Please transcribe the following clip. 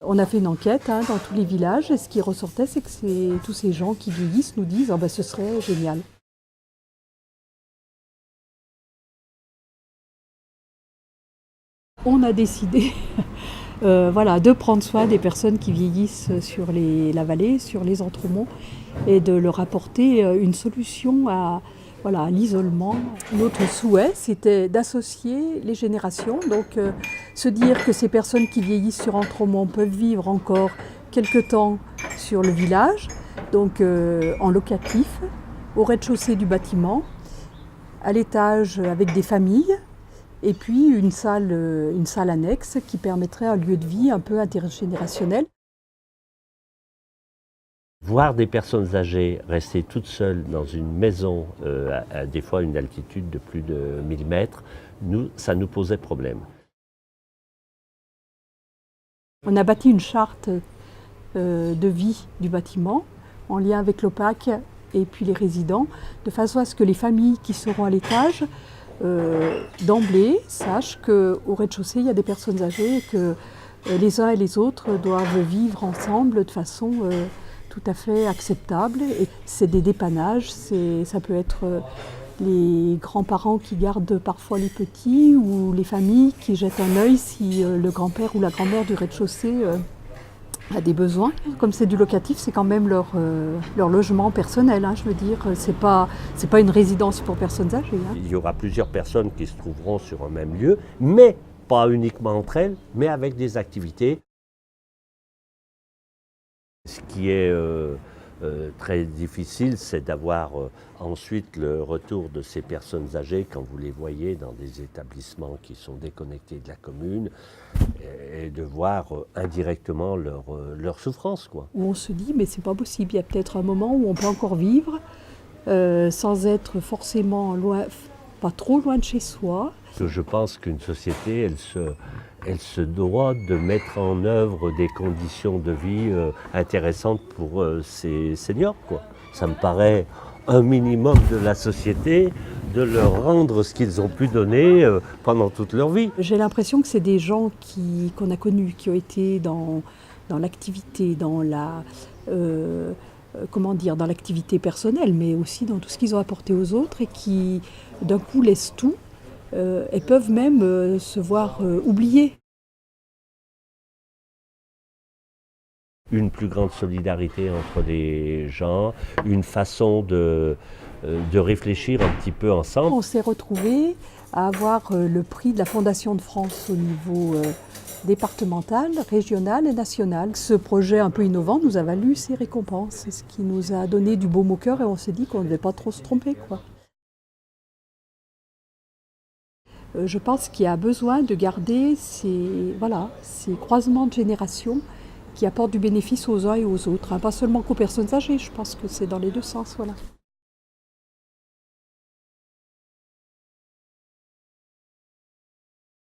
On a fait une enquête dans tous les villages et ce qui ressortait, c'est que tous ces gens qui vieillissent nous disent ce serait génial. On a décidé de prendre soin des personnes qui vieillissent sur la vallée, sur les Entremonts, et de leur apporter une solution à l'isolement. Notre souhait, c'était d'associer les générations, donc se dire que ces personnes qui vieillissent sur Entremonts peuvent vivre encore quelque temps sur le village, donc en locatif, au rez-de-chaussée du bâtiment, à l'étage avec des familles, et puis une salle annexe qui permettrait un lieu de vie un peu intergénérationnel. Voir des personnes âgées rester toutes seules dans une maison, à des fois une altitude de plus de 1000 mètres, ça nous posait problème. On a bâti une charte de vie du bâtiment en lien avec l'OPAC et puis les résidents, de façon à ce que les familles qui seront à l'étage d'emblée sachent qu'au rez-de-chaussée, il y a des personnes âgées et que les uns et les autres doivent vivre ensemble de façon tout à fait acceptable. Et c'est des dépannages, ça peut être les grands-parents qui gardent parfois les petits ou les familles qui jettent un œil si le grand-père ou la grand-mère du rez-de-chaussée a des besoins. Comme c'est du locatif, c'est quand même leur logement personnel. Je veux dire, c'est pas une résidence pour personnes âgées. Il y aura plusieurs personnes qui se trouveront sur un même lieu, mais pas uniquement entre elles, mais avec des activités. Ce qui est très difficile, c'est d'avoir ensuite le retour de ces personnes âgées quand vous les voyez dans des établissements qui sont déconnectés de la commune et de voir indirectement leur souffrance, quoi. Où on se dit, mais c'est pas possible, il y a peut-être un moment où on peut encore vivre sans être forcément loin, pas trop loin de chez soi. Je pense qu'une société, elle se doit de mettre en œuvre des conditions de vie intéressantes pour ces seniors, quoi. Ça me paraît un minimum de la société de leur rendre ce qu'ils ont pu donner pendant toute leur vie. J'ai l'impression que c'est des gens qu'on a connus, qui ont été dans l'activité, dans dans l'activité personnelle, mais aussi dans tout ce qu'ils ont apporté aux autres et qui, d'un coup, laissent tout et peuvent même se voir oubliés. Une plus grande solidarité entre les gens, une façon de réfléchir un petit peu ensemble. On s'est retrouvés à avoir le prix de la Fondation de France au niveau départemental, régional et national. Ce projet un peu innovant nous a valu ces récompenses, c'est ce qui nous a donné du baume au cœur et on s'est dit qu'on ne devait pas trop se tromper, quoi. Je pense qu'il y a besoin de garder ces croisements de générations qui apportent du bénéfice aux uns et aux autres, pas seulement qu'aux personnes âgées, je pense que c'est dans les deux sens.